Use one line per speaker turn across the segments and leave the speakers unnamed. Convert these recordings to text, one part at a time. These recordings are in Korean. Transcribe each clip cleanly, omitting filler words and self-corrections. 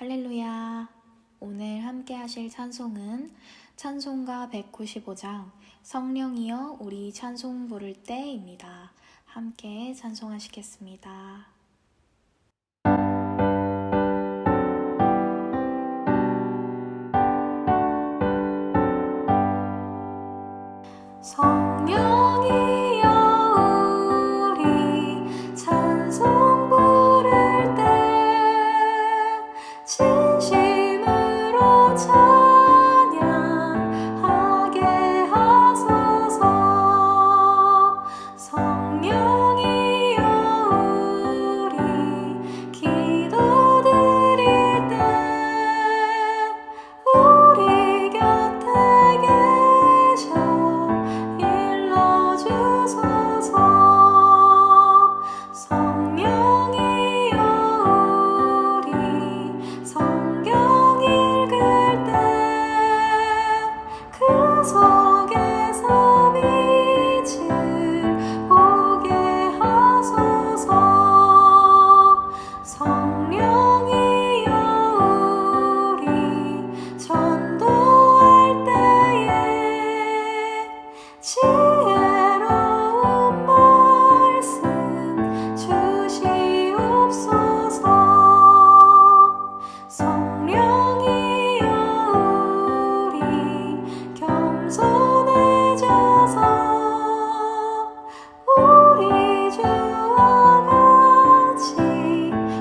할렐루야. 오늘 함께 하실 찬송은 찬송가 195장 성령이여 우리 찬송 부를 때입니다. 함께 찬송하시겠습니다. 성령이여 우리 찬송 부를 때 진심으로 찬양하게 하소서. 성령이여 우리 기도드릴 때 우리 곁에 계셔 일러주소서. 성령이여 우리 성경 읽을 때 그 속에서 빛을 보게 하소서. 성령이여 우리 전도할 때에 지혜로운 말씀 주시옵소서. 성령이여 우리 겸손해져서 우리 주와 같이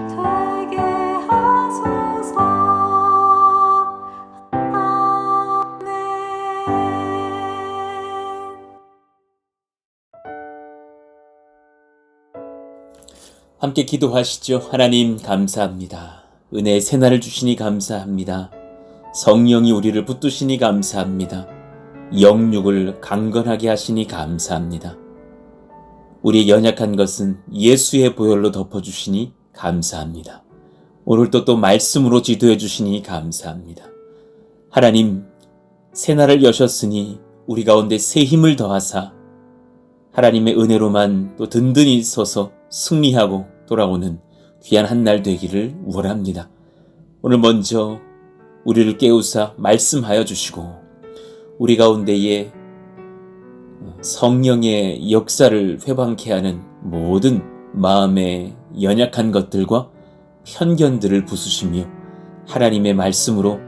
되게 하소서. 아멘.
함께 기도하시죠. 하나님 감사합니다. 은혜의 새날을 주시니 감사합니다. 성령이 우리를 붙드시니 감사합니다. 영육을 강건하게 하시니 감사합니다. 우리의 연약한 것은 예수의 보혈로 덮어주시니 감사합니다. 오늘도 또 말씀으로 지도해 주시니 감사합니다. 하나님, 새날을 여셨으니 우리 가운데 새 힘을 더하사 하나님의 은혜로만 또 든든히 서서 승리하고 돌아오는 귀한 한 날 되기를 원합니다. 오늘 먼저 우리를 깨우사 말씀하여 주시고 우리 가운데에 성령의 역사를 회방케 하는 모든 마음의 연약한 것들과 편견들을 부수시며 하나님의 말씀으로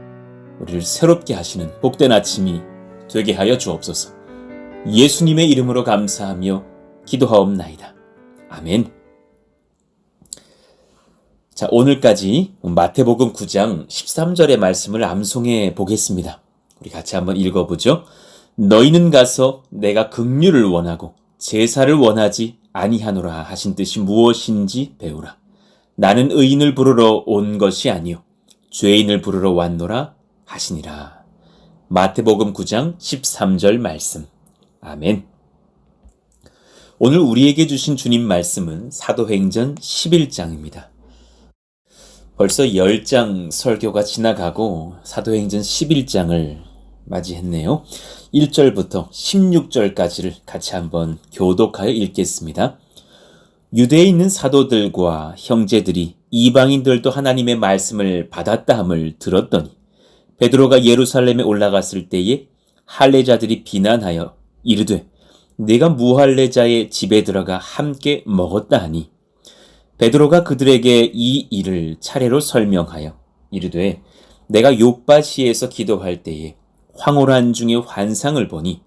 우리를 새롭게 하시는 복된 아침이 되게 하여 주옵소서. 예수님의 이름으로 감사하며 기도하옵나이다. 아멘. 자, 오늘까지 마태복음 9장 13절의 말씀을 암송해 보겠습니다. 우리 같이 한번 읽어보죠. 너희는 가서 내가 긍휼을 원하고 제사를 원하지 아니하노라 하신 뜻이 무엇인지 배우라. 나는 의인을 부르러 온 것이 아니요 죄인을 부르러 왔노라 하시니라. 마태복음 9장 13절 말씀. 아멘. 오늘 우리에게 주신 주님 말씀은 사도행전 11장입니다. 벌써 10장 설교가 지나가고 사도행전 11장을 맞이했네요. 1절부터 16절까지를 같이 한번 교독하여 읽겠습니다. 유대에 있는 사도들과 형제들이 이방인들도 하나님의 말씀을 받았다 함을 들었더니 베드로가 예루살렘에 올라갔을 때에 할례자들이 비난하여 이르되 내가 무할례자의 집에 들어가 함께 먹었다 하니 베드로가 그들에게 이 일을 차례로 설명하여 이르되 내가 욥바시에서 기도할 때에 황홀한 중에 환상을 보니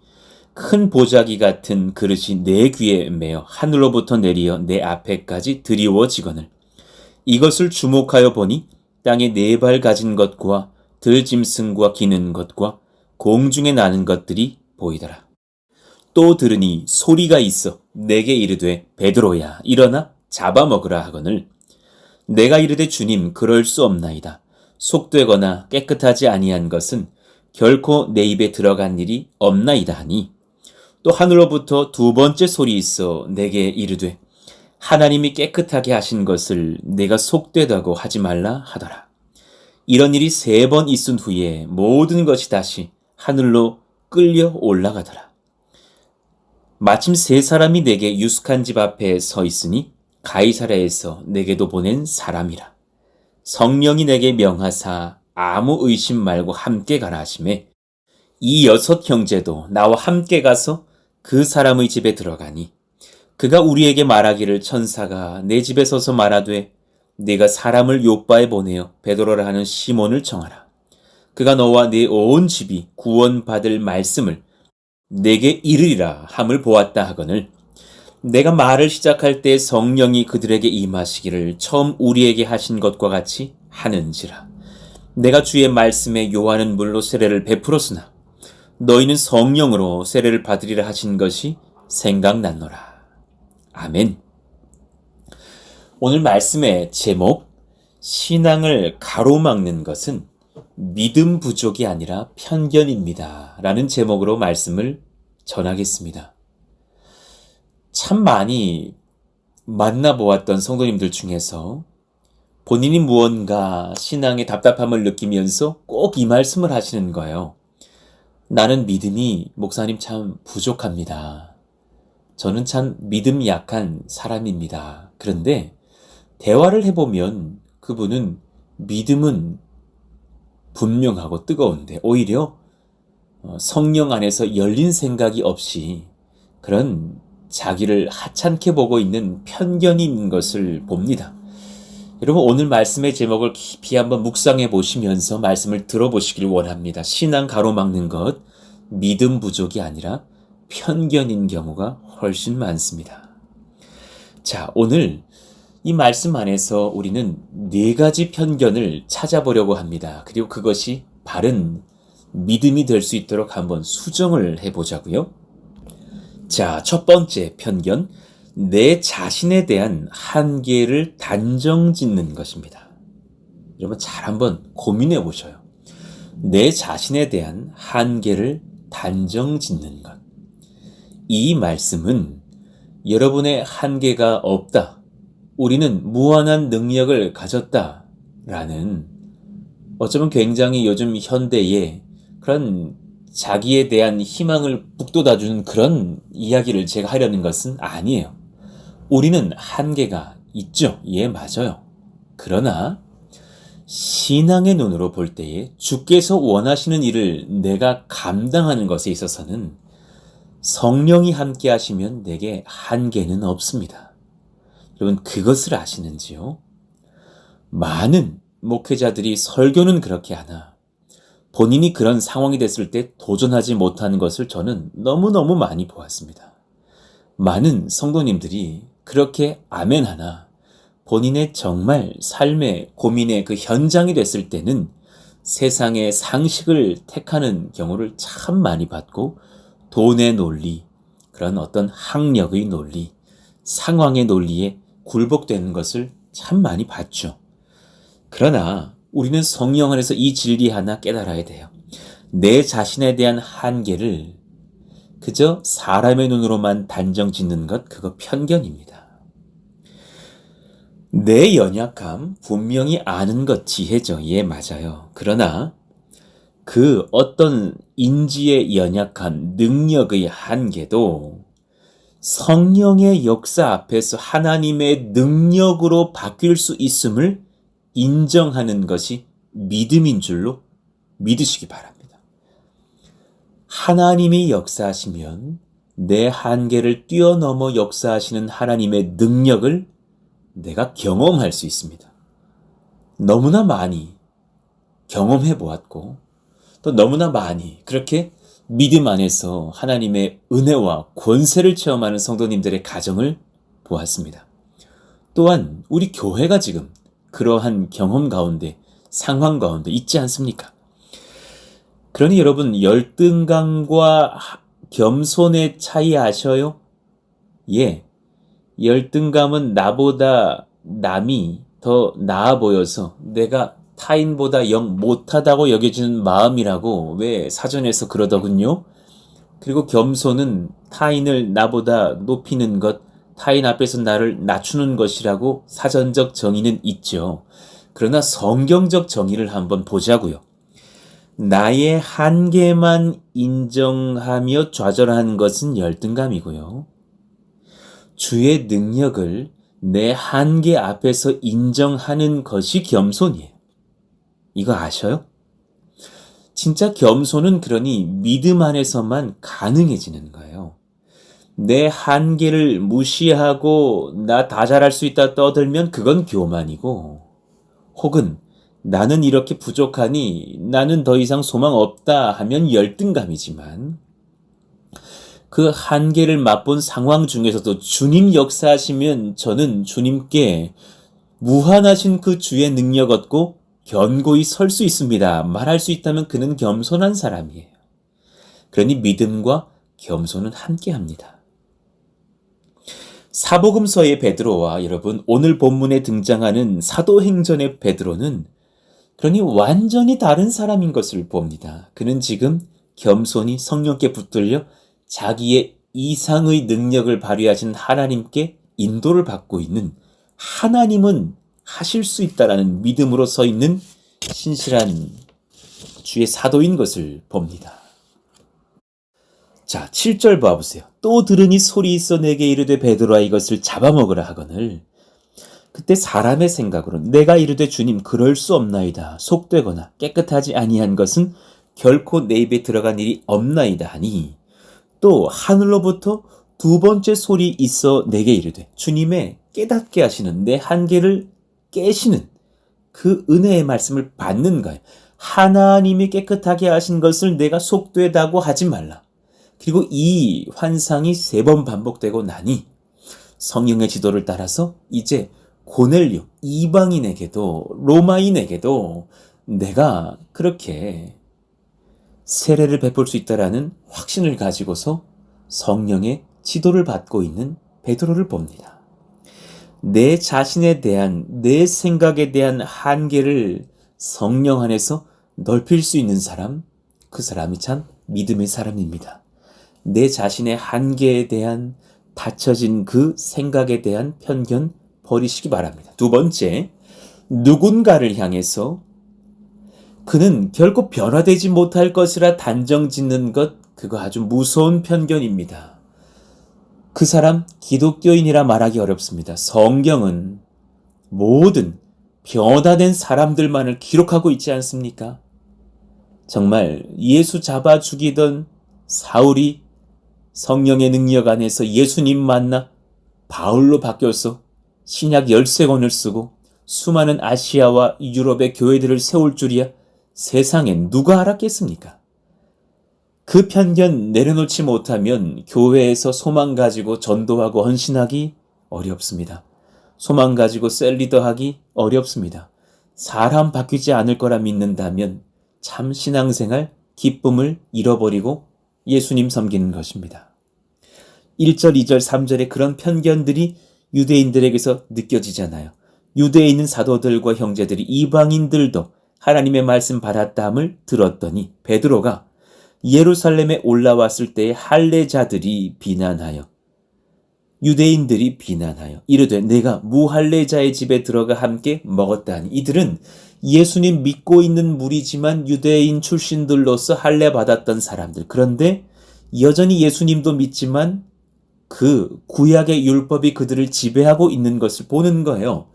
큰 보자기 같은 그릇이 내 귀에 매어 하늘로부터 내리어 내 앞에까지 드리워지거늘 이것을 주목하여 보니 땅에 4발 가진 것과 들짐승과 기는 것과 공중에 나는 것들이 보이더라. 또 들으니 소리가 있어 내게 이르되 베드로야 일어나 잡아먹으라 하거늘 내가 이르되 주님 그럴 수 없나이다. 속되거나 깨끗하지 아니한 것은 결코 내 입에 들어간 일이 없나이다 하니 또 하늘로부터 2번째 소리 있어 내게 이르되 하나님이 깨끗하게 하신 것을 내가 속되다고 하지 말라 하더라. 이런 일이 3번 있은 후에 모든 것이 다시 하늘로 끌려 올라가더라. 마침 3사람이 내게 유숙한 집 앞에 서 있으니 가이사랴에서 내게도 보낸 사람이라. 성령이 내게 명하사 아무 의심 말고 함께 가라 하시매 이 6 형제도 나와 함께 가서 그 사람의 집에 들어가니 그가 우리에게 말하기를 천사가 내 집에 서서 말하되 네가 사람을 요바에 보내어 베드로라 하는 시몬을 청하라. 그가 너와 네 온 집이 구원받을 말씀을 내게 이르리라 함을 보았다 하거늘 내가 말을 시작할 때 성령이 그들에게 임하시기를 처음 우리에게 하신 것과 같이 하는지라. 내가 주의 말씀에 요한은 물로 세례를 베풀었으나 너희는 성령으로 세례를 받으리라 하신 것이 생각났노라. 아멘. 오늘 말씀의 제목, 신앙을 가로막는 것은 믿음 부족이 아니라 편견입니다. 라는 제목으로 말씀을 전하겠습니다. 참 많이 만나보았던 성도님들 중에서 본인이 무언가 신앙의 답답함을 느끼면서 꼭 이 말씀을 하시는 거예요. 나는 믿음이 목사님 참 부족합니다. 저는 참 믿음 약한 사람입니다. 그런데 대화를 해보면 그분은 믿음은 분명하고 뜨거운데 오히려 성령 안에서 열린 생각이 없이 그런 자기를 하찮게 보고 있는 편견이 있는 것을 봅니다. 여러분 오늘 말씀의 제목을 깊이 한번 묵상해 보시면서 말씀을 들어보시길 원합니다. 신앙 가로막는 것, 믿음 부족이 아니라 편견인 경우가 훨씬 많습니다. 자, 오늘 이 말씀 안에서 우리는 4가지 편견을 찾아보려고 합니다. 그리고 그것이 바른 믿음이 될 수 있도록 한번 수정을 해보자고요. 자, 첫 번째 편견, 내 자신에 대한 한계를 단정 짓는 것입니다. 여러분 잘 한번 고민해 보셔요. 내 자신에 대한 한계를 단정 짓는 것. 이 말씀은 여러분의 한계가 없다. 우리는 무한한 능력을 가졌다. 라는 어쩌면 굉장히 요즘 현대에 그런 자기에 대한 희망을 북돋아주는 그런 이야기를 제가 하려는 것은 아니에요. 우리는 한계가 있죠. 예, 맞아요. 그러나 신앙의 눈으로 볼 때에 주께서 원하시는 일을 내가 감당하는 것에 있어서는 성령이 함께 하시면 내게 한계는 없습니다. 여러분 그것을 아시는지요? 많은 목회자들이 설교는 그렇게 하나 본인이 그런 상황이 됐을 때 도전하지 못하는 것을 저는 너무너무 많이 보았습니다. 많은 성도님들이 그렇게 아멘하나 본인의 정말 삶의 고민의 그 현장이 됐을 때는 세상의 상식을 택하는 경우를 참 많이 봤고 돈의 논리, 그런 어떤 학력의 논리, 상황의 논리에 굴복되는 것을 참 많이 봤죠. 그러나 우리는 성령 안에서 이 진리 하나 깨달아야 돼요. 내 자신에 대한 한계를 그저 사람의 눈으로만 단정 짓는 것, 그거 편견입니다. 내 연약함 분명히 아는 것 지혜죠. 예, 맞아요. 그러나 그 어떤 인지의 연약함, 능력의 한계도 성령의 역사 앞에서 하나님의 능력으로 바뀔 수 있음을 인정하는 것이 믿음인 줄로 믿으시기 바랍니다. 하나님이 역사하시면 내 한계를 뛰어넘어 역사하시는 하나님의 능력을 내가 경험할 수 있습니다. 너무나 많이 경험해 보았고 또 너무나 많이 그렇게 믿음 안에서 하나님의 은혜와 권세를 체험하는 성도님들의 가정을 보았습니다. 또한 우리 교회가 지금 그러한 경험 가운데 상황 가운데 있지 않습니까? 그러니 여러분 열등감과 겸손의 차이 아셔요? 예, 열등감은 나보다 남이 더 나아 보여서 내가 타인보다 영 못하다고 여겨지는 마음이라고 왜 사전에서 그러더군요. 그리고 겸손은 타인을 나보다 높이는 것, 타인 앞에서 나를 낮추는 것이라고 사전적 정의는 있죠. 그러나 성경적 정의를 한번 보자고요. 나의 한계만 인정하며 좌절하는 것은 열등감이고요. 주의 능력을 내 한계 앞에서 인정하는 것이 겸손이에요. 이거 아셔요? 진짜 겸손은 그러니 믿음 안에서만 가능해지는 거예요. 내 한계를 무시하고 나 다 잘할 수 있다 떠들면 그건 교만이고, 혹은 나는 이렇게 부족하니 나는 더 이상 소망 없다 하면 열등감이지만, 그 한계를 맛본 상황 중에서도 주님 역사하시면 저는 주님께 무한하신 그 주의 능력 얻고 견고히 설 수 있습니다. 말할 수 있다면 그는 겸손한 사람이에요. 그러니 믿음과 겸손은 함께합니다. 사복음서의 베드로와 여러분 오늘 본문에 등장하는 사도행전의 베드로는 그러니 완전히 다른 사람인 것을 봅니다. 그는 지금 겸손히 성령께 붙들려 자기의 이상의 능력을 발휘하신 하나님께 인도를 받고 있는, 하나님은 하실 수 있다라는 믿음으로 서 있는 신실한 주의 사도인 것을 봅니다. 자, 7절 봐보세요. 또 들으니 소리 있어 내게 이르되 베드로아 이것을 잡아먹으라 하거늘 그때 사람의 생각으로 내가 이르되 주님 그럴 수 없나이다. 속되거나 깨끗하지 아니한 것은 결코 내 입에 들어간 일이 없나이다 하니, 또 하늘로부터 두 번째 소리 있어 내게 이르되 주님의 깨닫게 하시는 내 한계를 깨시는 그 은혜의 말씀을 받는 거예요. 하나님이 깨끗하게 하신 것을 내가 속되다고 하지 말라. 그리고 이 환상이 3번 반복되고 나니 성령의 지도를 따라서 이제 고넬료 이방인에게도 로마인에게도 내가 그렇게 세례를 베풀 수 있다라는 확신을 가지고서 성령의 지도를 받고 있는 베드로를 봅니다. 내 자신에 대한, 내 생각에 대한 한계를 성령 안에서 넓힐 수 있는 사람, 그 사람이 참 믿음의 사람입니다. 내 자신의 한계에 대한, 닫혀진 그 생각에 대한 편견 버리시기 바랍니다. 두 번째, 누군가를 향해서 그는 결코 변화되지 못할 것이라 단정 짓는 것, 그거 아주 무서운 편견입니다. 그 사람 기독교인이라 말하기 어렵습니다. 성경은 모든 변화된 사람들만을 기록하고 있지 않습니까? 정말 예수 잡아 죽이던 사울이 성령의 능력 안에서 예수님 만나 바울로 바뀌어서 신약 13권을 쓰고 수많은 아시아와 유럽의 교회들을 세울 줄이야 세상엔 누가 알았겠습니까? 그 편견 내려놓지 못하면 교회에서 소망 가지고 전도하고 헌신하기 어렵습니다. 소망 가지고 셀리더 하기 어렵습니다. 사람 바뀌지 않을 거라 믿는다면 참 신앙생활 기쁨을 잃어버리고 예수님 섬기는 것입니다. 1절, 2절, 3절에 그런 편견들이 유대인들에게서 느껴지잖아요. 유대에 있는 사도들과 형제들이 이방인들도 하나님의 말씀 받았다함을 들었더니 베드로가 예루살렘에 올라왔을 때의 할례자들이 비난하여, 유대인들이 비난하여 이르되 내가 무할례자의 집에 들어가 함께 먹었다 하니, 이들은 예수님 믿고 있는 무리지만 유대인 출신들로서 할례 받았던 사람들, 그런데 여전히 예수님도 믿지만 그 구약의 율법이 그들을 지배하고 있는 것을 보는 거예요.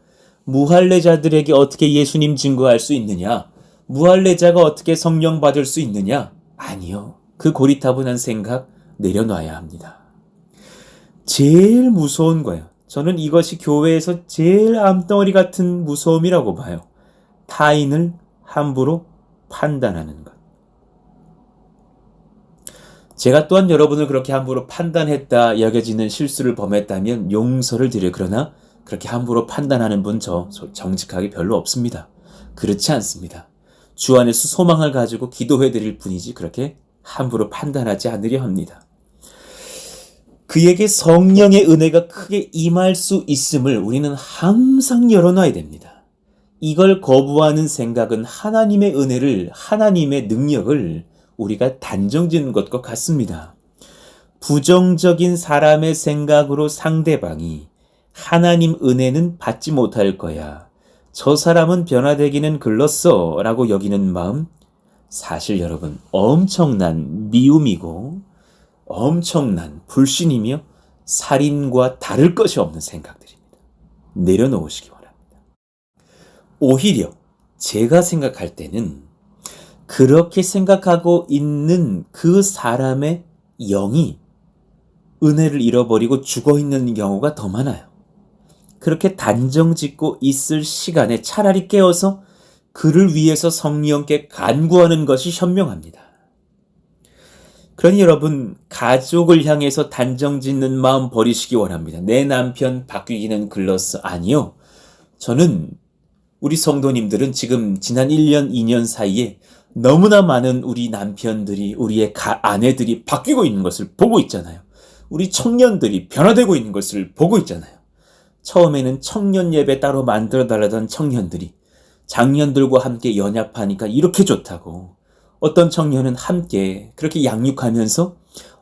무할례자들에게 어떻게 예수님 증거할 수 있느냐? 무할례자가 어떻게 성령 받을 수 있느냐? 아니요. 그 고리타분한 생각 내려놔야 합니다. 제일 무서운 거예요. 저는 이것이 교회에서 제일 암덩어리 같은 무서움이라고 봐요. 타인을 함부로 판단하는 것. 제가 또한 여러분을 그렇게 함부로 판단했다 여겨지는 실수를 범했다면 용서를 드려. 그러나 그렇게 함부로 판단하는 분 저 정직하게 별로 없습니다. 그렇지 않습니다. 주 안에서 소망을 가지고 기도해 드릴 뿐이지 그렇게 함부로 판단하지 않으려 합니다. 그에게 성령의 은혜가 크게 임할 수 있음을 우리는 항상 열어놔야 됩니다. 이걸 거부하는 생각은 하나님의 은혜를, 하나님의 능력을 우리가 단정짓는 것과 같습니다. 부정적인 사람의 생각으로 상대방이 하나님 은혜는 받지 못할 거야, 저 사람은 변화되기는 글렀어 라고 여기는 마음, 사실 여러분 엄청난 미움이고 엄청난 불신이며 살인과 다를 것이 없는 생각들입니다. 내려놓으시기 바랍니다. 오히려 제가 생각할 때는 그렇게 생각하고 있는 그 사람의 영이 은혜를 잃어버리고 죽어있는 경우가 더 많아요. 그렇게 단정짓고 있을 시간에 차라리 깨어서 그를 위해서 성령께 간구하는 것이 현명합니다. 그러니 여러분, 가족을 향해서 단정짓는 마음 버리시기 원합니다. 내 남편 바뀌기는 글렀어. 아니요. 저는 우리 성도님들은 지금 지난 1년, 2년 사이에 너무나 많은 우리 남편들이, 우리의 아내들이 바뀌고 있는 것을 보고 있잖아요. 우리 청년들이 변화되고 있는 것을 보고 있잖아요. 처음에는 청년 예배 따로 만들어 달라던 청년들이 장년들과 함께 연합하니까 이렇게 좋다고, 어떤 청년은 함께 그렇게 양육하면서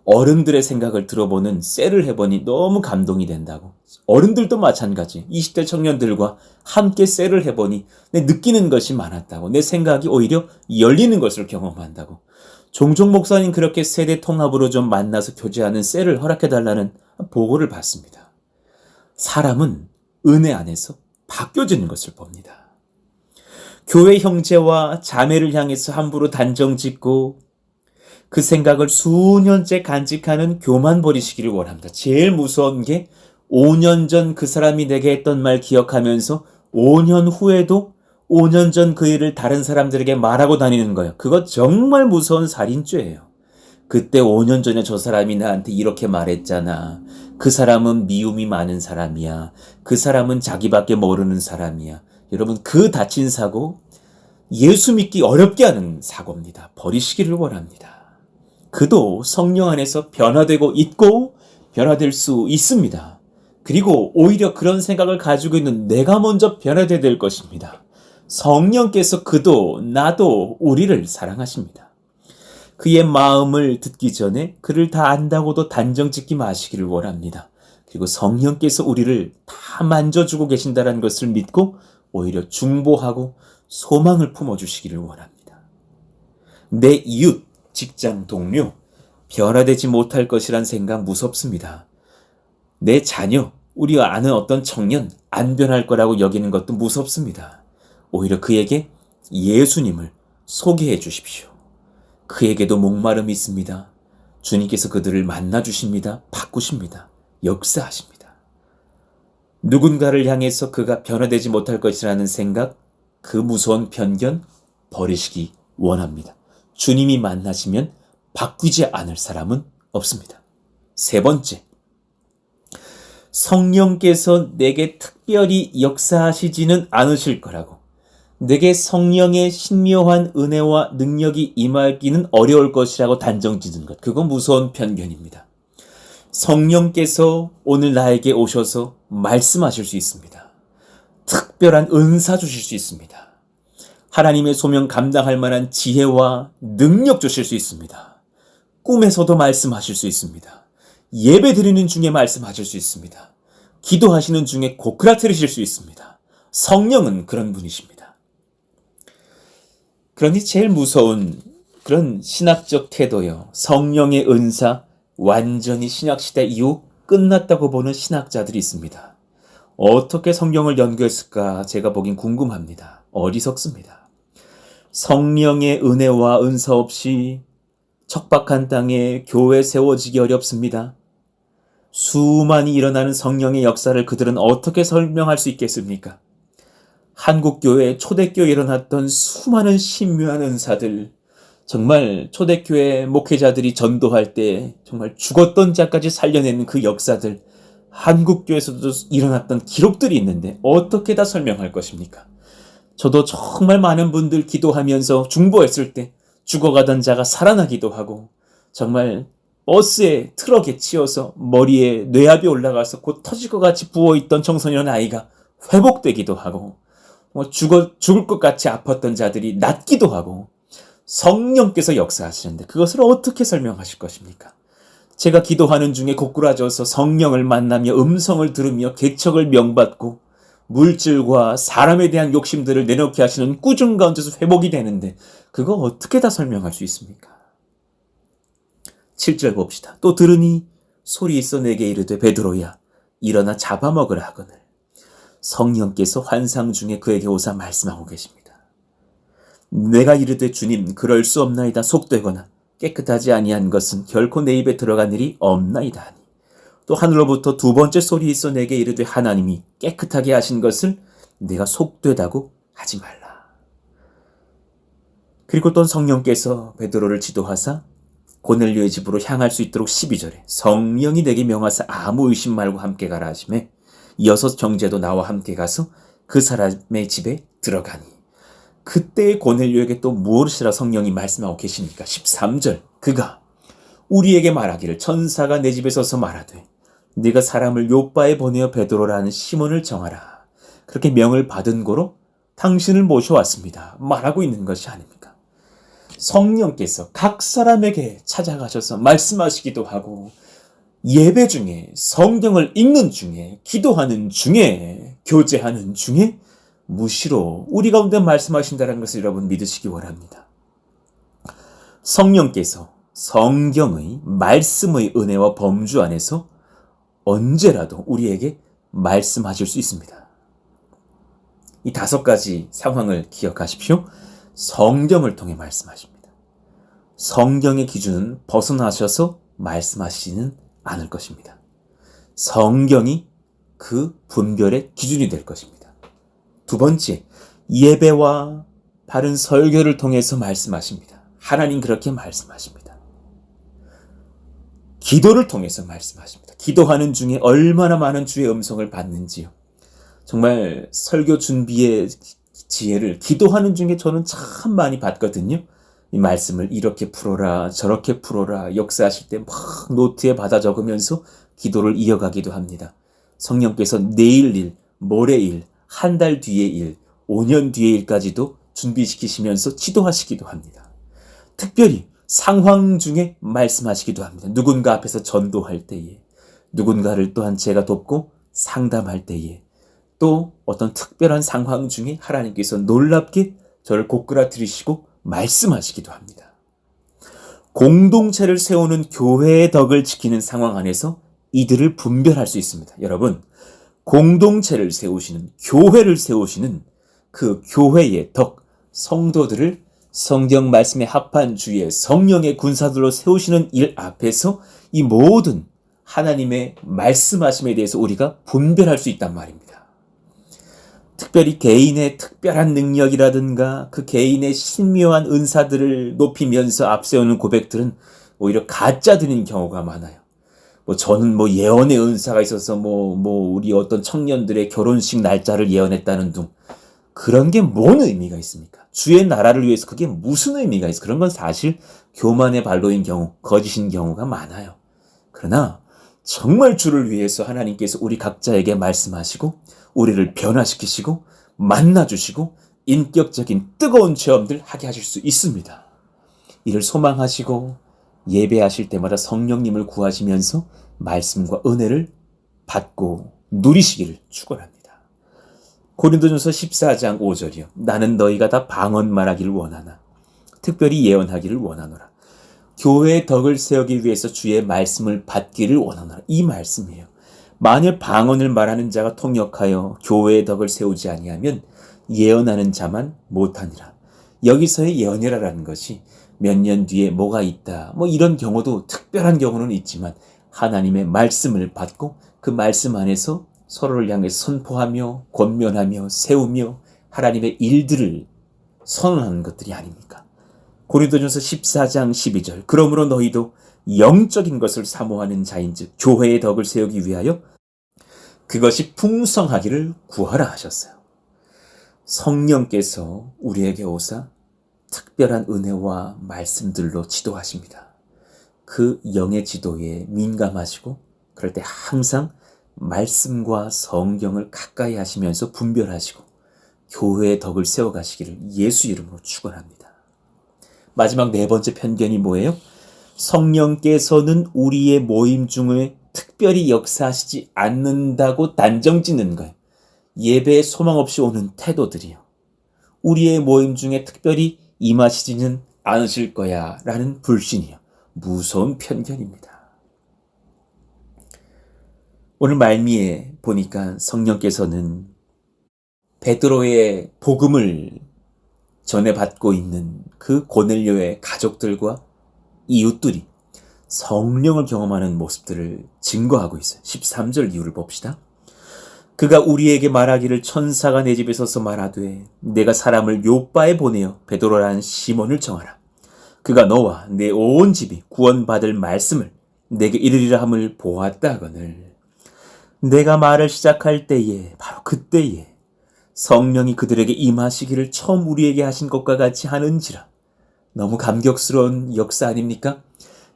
어른들의 생각을 들어보는 셀을 해보니 너무 감동이 된다고. 어른들도 마찬가지. 20대 청년들과 함께 셀을 해보니 느끼는 것이 많았다고. 내 생각이 오히려 열리는 것을 경험한다고. 종종 목사님 그렇게 세대 통합으로 좀 만나서 교제하는 셀을 허락해달라는 보고를 받습니다. 사람은 은혜 안에서 바뀌어지는 것을 봅니다. 교회 형제와 자매를 향해서 함부로 단정짓고 그 생각을 수년째 간직하는 교만 버리시기를 원합니다. 제일 무서운 게 5년 전 그 사람이 내게 했던 말 기억하면서 5년 후에도 5년 전 그 일을 다른 사람들에게 말하고 다니는 거예요. 그거 정말 무서운 살인죄예요. 그때 5년 전에 저 사람이 나한테 이렇게 말했잖아. 그 사람은 미움이 많은 사람이야. 그 사람은 자기밖에 모르는 사람이야. 여러분, 그 다친 사고 예수 믿기 어렵게 하는 사고입니다. 버리시기를 원합니다. 그도 성령 안에서 변화되고 있고 변화될 수 있습니다. 그리고 오히려 그런 생각을 가지고 있는 내가 먼저 변화되어야 될 것입니다. 성령께서 그도 나도 우리를 사랑하십니다. 그의 마음을 듣기 전에 그를 다 안다고도 단정짓기 마시기를 원합니다. 그리고 성령께서 우리를 다 만져주고 계신다는 것을 믿고 오히려 중보하고 소망을 품어주시기를 원합니다. 내 이웃, 직장 동료, 변화되지 못할 것이란 생각 무섭습니다. 내 자녀, 우리가 아는 어떤 청년, 안 변할 거라고 여기는 것도 무섭습니다. 오히려 그에게 예수님을 소개해 주십시오. 그에게도 목마름이 있습니다. 주님께서 그들을 만나주십니다. 바꾸십니다. 역사하십니다. 누군가를 향해서 그가 변화되지 못할 것이라는 생각, 그 무서운 편견 버리시기 원합니다. 주님이 만나시면 바뀌지 않을 사람은 없습니다. 세 번째, 성령께서 내게 특별히 역사하시지는 않으실 거라고, 내게 성령의 신묘한 은혜와 능력이 임하기는 어려울 것이라고 단정짓는 것, 그건 무서운 편견입니다. 성령께서 오늘 나에게 오셔서 말씀하실 수 있습니다. 특별한 은사 주실 수 있습니다. 하나님의 소명 감당할 만한 지혜와 능력 주실 수 있습니다. 꿈에서도 말씀하실 수 있습니다. 예배 드리는 중에 말씀하실 수 있습니다. 기도하시는 중에 고크라트리실 수 있습니다. 성령은 그런 분이십니다. 그러니 제일 무서운 그런 신학적 태도요. 성령의 은사, 완전히 신약시대 이후 끝났다고 보는 신학자들이 있습니다. 어떻게 성경을 연구했을까 제가 보긴 궁금합니다. 어리석습니다. 성령의 은혜와 은사 없이 척박한 땅에 교회 세워지기 어렵습니다. 수많이 일어나는 성령의 역사를 그들은 어떻게 설명할 수 있겠습니까? 한국교회 초대교회에 일어났던 수많은 신묘한 은사들, 정말 초대교회 목회자들이 전도할 때 정말 죽었던 자까지 살려내는 그 역사들, 한국교회에서도 일어났던 기록들이 있는데 어떻게 다 설명할 것입니까? 저도 정말 많은 분들 기도하면서 중보했을 때 죽어가던 자가 살아나기도 하고, 정말 버스에 트럭에 치여서 머리에 뇌압이 올라가서 곧 터질 것 같이 부어있던 청소년 아이가 회복되기도 하고, 죽을 것 같이 아팠던 자들이 낫기도 하고, 성령께서 역사하시는데 그것을 어떻게 설명하실 것입니까? 제가 기도하는 중에 고꾸라져서 성령을 만나며 음성을 들으며 개척을 명받고 물질과 사람에 대한 욕심들을 내놓게 하시는 꾸중 가운데서 회복이 되는데 그거 어떻게 다 설명할 수 있습니까? 7절 봅시다. 또 들으니 소리 있어 내게 이르되 베드로야 일어나 잡아먹으라 하거늘. 성령께서 환상 중에 그에게 오사 말씀하고 계십니다. 내가 이르되 주님 그럴 수 없나이다. 속되거나 깨끗하지 아니한 것은 결코 내 입에 들어간 일이 없나이다 하니 또 하늘로부터 두 번째 소리 있어 내게 이르되 하나님이 깨끗하게 하신 것을 내가 속되다고 하지 말라. 그리고 또 성령께서 베드로를 지도하사 고넬료의 집으로 향할 수 있도록 12절에 성령이 내게 명하사 아무 의심 말고 함께 가라 하시매 이어서 형제도 나와 함께 가서 그 사람의 집에 들어가니 그때 고넬료에게 또 무엇이라 성령이 말씀하고 계십니까? 13절 그가 우리에게 말하기를 천사가 내 집에 서서 말하되 네가 사람을 요바에 보내어 베드로라는 시몬을 정하라. 그렇게 명을 받은 고로 당신을 모셔왔습니다. 말하고 있는 것이 아닙니까? 성령께서 각 사람에게 찾아가셔서 말씀하시기도 하고 예배 중에 성경을 읽는 중에 기도하는 중에 교제하는 중에 무시로 우리 가운데 말씀하신다는 것을 여러분 믿으시기 원합니다. 성령께서 성경의 말씀의 은혜와 범주 안에서 언제라도 우리에게 말씀하실 수 있습니다. 이 5가지 상황을 기억하십시오. 성경을 통해 말씀하십니다. 성경의 기준은 벗어나셔서 말씀하시지는 않을 것입니다. 성경이 그 분별의 기준이 될 것입니다. 두 번째, 예배와 바른 설교를 통해서 말씀하십니다. 하나님 그렇게 말씀하십니다. 기도를 통해서 말씀하십니다. 기도하는 중에 얼마나 많은 주의 음성을 받는지요. 정말 설교 준비의 지혜를 기도하는 중에 저는 참 많이 받거든요. 이 말씀을 이렇게 풀어라 저렇게 풀어라 역사하실 때 막 노트에 받아 적으면서 기도를 이어가기도 합니다. 성령께서 내일 일, 모레 일, 한 달 뒤의 일, 5년 뒤의 일까지도 준비시키시면서 지도하시기도 합니다. 특별히 상황 중에 말씀하시기도 합니다. 누군가 앞에서 전도할 때에, 누군가를 또한 제가 돕고 상담할 때에, 또 어떤 특별한 상황 중에 하나님께서 놀랍게 저를 고꾸라뜨리시고 말씀하시기도 합니다. 공동체를 세우는 교회의 덕을 지키는 상황 안에서 이들을 분별할 수 있습니다. 여러분, 공동체를 세우시는, 교회를 세우시는 그 교회의 덕, 성도들을 성경 말씀에 합한 주의 성령의 군사들로 세우시는 일 앞에서 이 모든 하나님의 말씀하심에 대해서 우리가 분별할 수 있단 말입니다. 특별히 개인의 특별한 능력이라든가 그 개인의 신묘한 은사들을 높이면서 앞세우는 고백들은 오히려 가짜들인 경우가 많아요. 저는 예언의 은사가 있어서 우리 어떤 청년들의 결혼식 날짜를 예언했다는 둥. 그런 게 뭔 의미가 있습니까? 주의 나라를 위해서 그게 무슨 의미가 있어? 그런 건 사실 교만의 발로인 경우, 거짓인 경우가 많아요. 그러나 정말 주를 위해서 하나님께서 우리 각자에게 말씀하시고 우리를 변화시키시고 만나주시고 인격적인 뜨거운 체험들 하게 하실 수 있습니다. 이를 소망하시고 예배하실 때마다 성령님을 구하시면서 말씀과 은혜를 받고 누리시기를 축원합니다. 고린도전서 14장 5절이요. 나는 너희가 다 방언 말하기를 원하나 특별히 예언하기를 원하노라. 교회의 덕을 세우기 위해서 주의 말씀을 받기를 원하노라. 이 말씀이에요. 만일 방언을 말하는 자가 통역하여 교회의 덕을 세우지 아니하면 예언하는 자만 못하니라. 여기서의 예언이라는 것이 몇 년 뒤에 뭐가 있다 이런 경우도 특별한 경우는 있지만 하나님의 말씀을 받고 그 말씀 안에서 서로를 향해 선포하며 권면하며 세우며 하나님의 일들을 선언하는 것들이 아닙니까? 고린도전서 14장 12절 그러므로 너희도 영적인 것을 사모하는 자인즉 교회의 덕을 세우기 위하여 그것이 풍성하기를 구하라 하셨어요. 성령께서 우리에게 오사 특별한 은혜와 말씀들로 지도하십니다. 그 영의 지도에 민감하시고 그럴 때 항상 말씀과 성경을 가까이 하시면서 분별하시고 교회의 덕을 세워가시기를 예수 이름으로 축원합니다. 마지막 4번째 편견이 뭐예요? 성령께서는 우리의 모임 중에 특별히 역사하시지 않는다고 단정짓는 거예요. 예배에 소망 없이 오는 태도들이요. 우리의 모임 중에 특별히 임하시지는 않으실 거야 라는 불신이요. 무서운 편견입니다. 오늘 말미에 보니까 성령께서는 베드로의 복음을 전해받고 있는 그 고넬료의 가족들과 이웃들이 성령을 경험하는 모습들을 증거하고 있어요. 13절 이유를 봅시다. 그가 우리에게 말하기를 천사가 내 집에 서서 말하되 내가 사람을 요바에 보내어 베드로라는 시몬을 정하라. 그가 너와 내 온 집이 구원받을 말씀을 내게 이르리라 함을 보았다 하거늘. 내가 말을 시작할 때에 바로 그때에 성령이 그들에게 임하시기를 처음 우리에게 하신 것과 같이 하는지라. 너무 감격스러운 역사 아닙니까?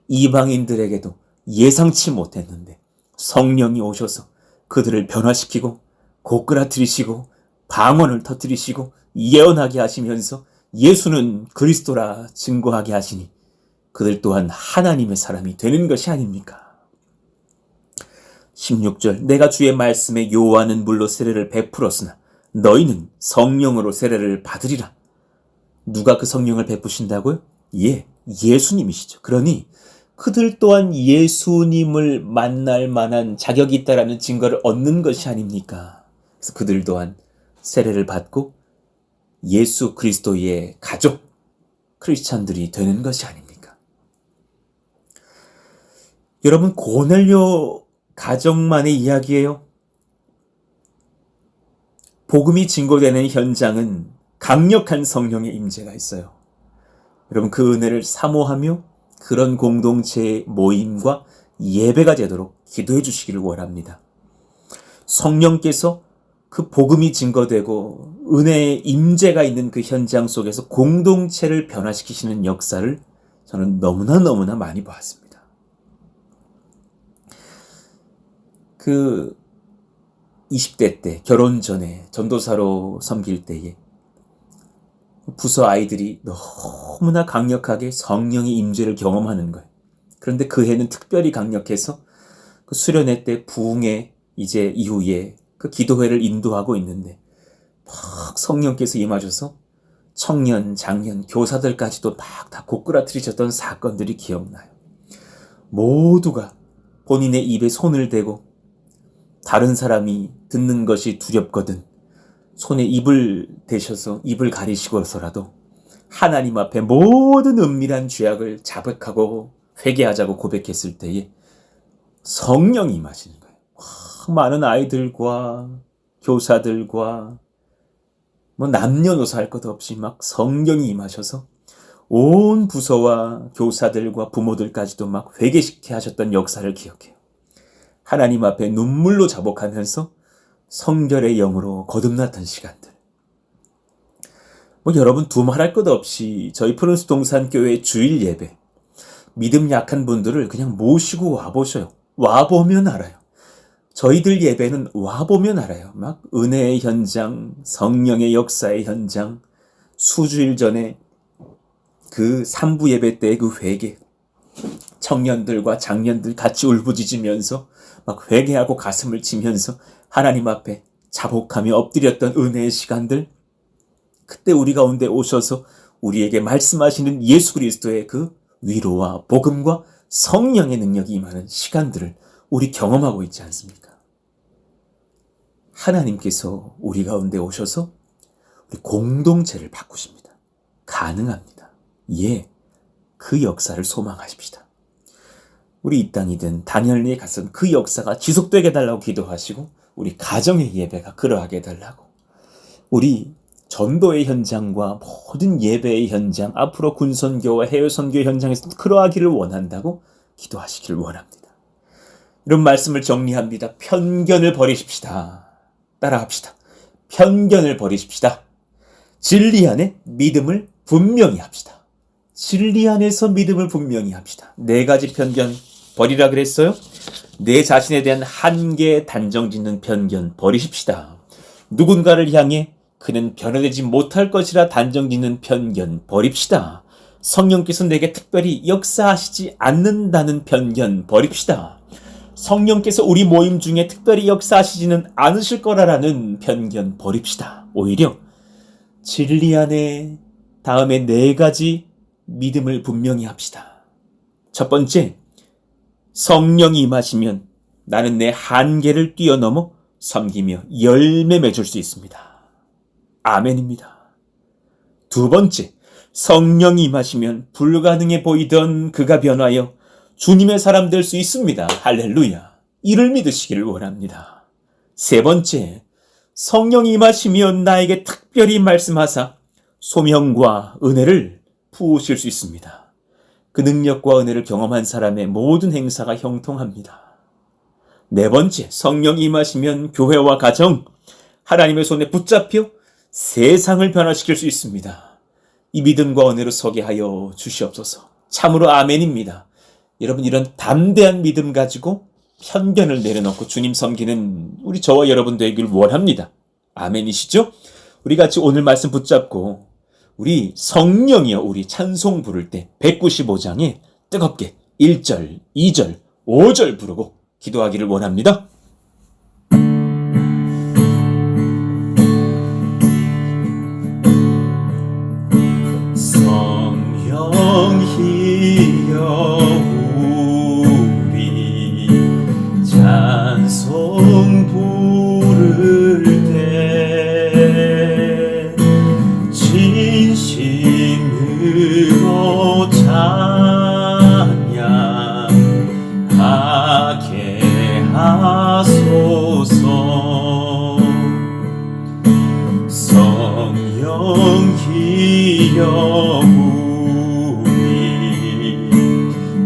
이방인들에게도 예상치 못했는데 성령이 오셔서 그들을 변화시키고 고꾸라뜨리시고 방언을 터뜨리시고 예언하게 하시면서 예수는 그리스도라 증거하게 하시니 그들 또한 하나님의 사람이 되는 것이 아닙니까? 16절 내가 주의 말씀에 요한은 물로 세례를 베풀었으나 너희는 성령으로 세례를 받으리라. 누가 그 성령을 베푸신다고요? 예수님이시죠. 그러니 그들 또한 예수님을 만날 만한 자격이 있다라는 증거를 얻는 것이 아닙니까? 그래서 그들 또한 세례를 받고 예수 그리스도의 가족, 크리스찬들이 되는 것이 아닙니까? 여러분, 고넬료 가정만의 이야기예요. 복음이 증거되는 현장은 강력한 성령의 임재가 있어요. 여러분, 그 은혜를 사모하며 그런 공동체의 모임과 예배가 되도록 기도해 주시기를 원합니다. 성령께서 그 복음이 증거되고 은혜의 임재가 있는 그 현장 속에서 공동체를 변화시키시는 역사를 저는 너무나 많이 보았습니다. 그 20대 때 결혼 전에 전도사로 섬길 때에 부서 아이들이 너무나 강력하게 성령의 임재를 경험하는 거예요. 그런데 그 해는 특별히 강력해서 그 수련회 때 부흥회 이제 이후에 그 기도회를 인도하고 있는데 막 성령께서 임하셔서 청년, 장년, 교사들까지도 막 다 고꾸라뜨리셨던 사건들이 기억나요. 모두가 본인의 입에 손을 대고 다른 사람이 듣는 것이 두렵거든 손에 입을 대셔서 입을 가리시고서라도 하나님 앞에 모든 은밀한 죄악을 자백하고 회개하자고 고백했을 때에 성령이 임하시는 거예요. 많은 아이들과 교사들과 남녀노소 할 것 없이 막 성령이 임하셔서 온 부서와 교사들과 부모들까지도 막 회개시켜 하셨던 역사를 기억해요. 하나님 앞에 눈물로 자복하면서 성결의 영으로 거듭났던 시간들. 여러분 두말할 것 없이 저희 프른스 동산교회 주일 예배 믿음 약한 분들을 그냥 모시고 와보셔요. 와보면 알아요. 저희들 예배는 와보면 알아요. 막 은혜의 현장, 성령의 역사의 현장, 수주일 전에 그 3부 예배 때의 그 회개, 청년들과 장년들 같이 울부짖으면서 막 회개하고 가슴을 치면서 하나님 앞에 자복하며 엎드렸던 은혜의 시간들, 그때 우리 가운데 오셔서 우리에게 말씀하시는 예수 그리스도의 그 위로와 복음과 성령의 능력이 임하는 시간들을 우리 경험하고 있지 않습니까? 하나님께서 우리 가운데 오셔서 우리 공동체를 바꾸십니다. 가능합니다. 그 역사를 소망하십시다. 우리 이 땅이든 단연리에 가서는 그 역사가 지속되게 해달라고 기도하시고 우리 가정의 예배가 그러하게 해달라고 우리 전도의 현장과 모든 예배의 현장, 앞으로 군선교와 해외선교 현장에서 그러하기를 원한다고 기도하시기를 원합니다. 이런 말씀을 정리합니다. 편견을 버리십시다. 따라합시다. 편견을 버리십시다. 진리 안에 믿음을 분명히 합시다. 진리 안에서 믿음을 분명히 합시다. 4가지 편견 버리라 그랬어요? 내 자신에 대한 한계 단정 짓는 편견 버리십시다. 누군가를 향해 그는 변화되지 못할 것이라 단정 짓는 편견 버립시다. 성령께서 내게 특별히 역사하시지 않는다는 편견 버립시다. 성령께서 우리 모임 중에 특별히 역사하시지는 않으실 거라는 편견 버립시다. 오히려 진리 안에 다음에 4가지 믿음을 분명히 합시다. 첫 번째, 성령이 임하시면 나는 내 한계를 뛰어넘어 섬기며 열매 맺을 수 있습니다. 아멘입니다. 두 번째, 성령이 임하시면 불가능해 보이던 그가 변하여 주님의 사람 될 수 있습니다. 할렐루야. 이를 믿으시기를 원합니다. 세 번째, 성령이 임하시면 나에게 특별히 말씀하사 소명과 은혜를 부으실 수 있습니다. 그 능력과 은혜를 경험한 사람의 모든 행사가 형통합니다. 네 번째, 성령이 임하시면 교회와 가정, 하나님의 손에 붙잡혀 세상을 변화시킬 수 있습니다. 이 믿음과 은혜로 서게 하여 주시옵소서. 참으로 아멘입니다. 여러분, 이런 담대한 믿음 가지고 편견을 내려놓고 주님 섬기는 우리 저와 여러분 되길 원합니다. 아멘이시죠? 우리 같이 오늘 말씀 붙잡고 우리 성령이여 우리 찬송 부를 때 195장에 뜨겁게 1절, 2절, 5절 부르고 기도하기를 원합니다. 성령이여 우리 찬송 부를 때 진심으로 찬양하게 하소서. 성령이여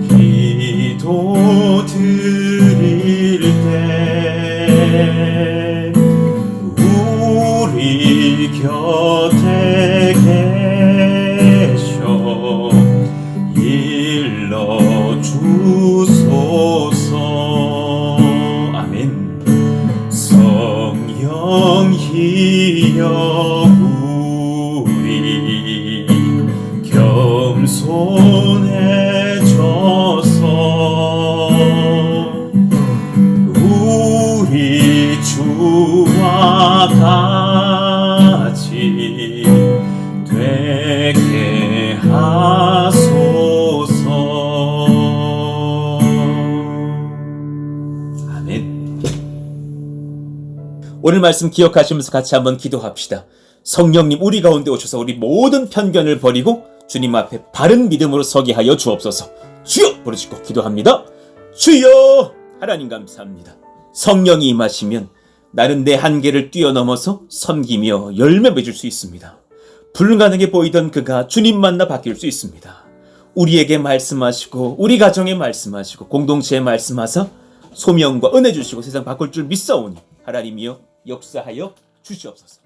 기도 드릴 때 우리 곁에 계셔 일러주소서. 아멘. 성령이여 우리 겸손해져서 우리 주와 같이 되게 하소서. 아멘. 오늘 말씀 기억하시면서 같이 한번 기도합시다. 성령님 우리 가운데 오셔서 우리 모든 편견을 버리고 주님 앞에 바른 믿음으로 서게 하여 주옵소서. 주여 부르짖고 기도합니다. 주여. 하나님 감사합니다. 성령이 임하시면 나는 내 한계를 뛰어넘어서 섬기며 열매 맺을 수 있습니다. 불가능해 보이던 그가 주님 만나 바뀔 수 있습니다. 우리에게 말씀하시고 우리 가정에 말씀하시고 공동체에 말씀하사 소명과 은혜 주시고 세상 바꿀 줄 믿사오니 하나님이여 역사하여 주시옵소서.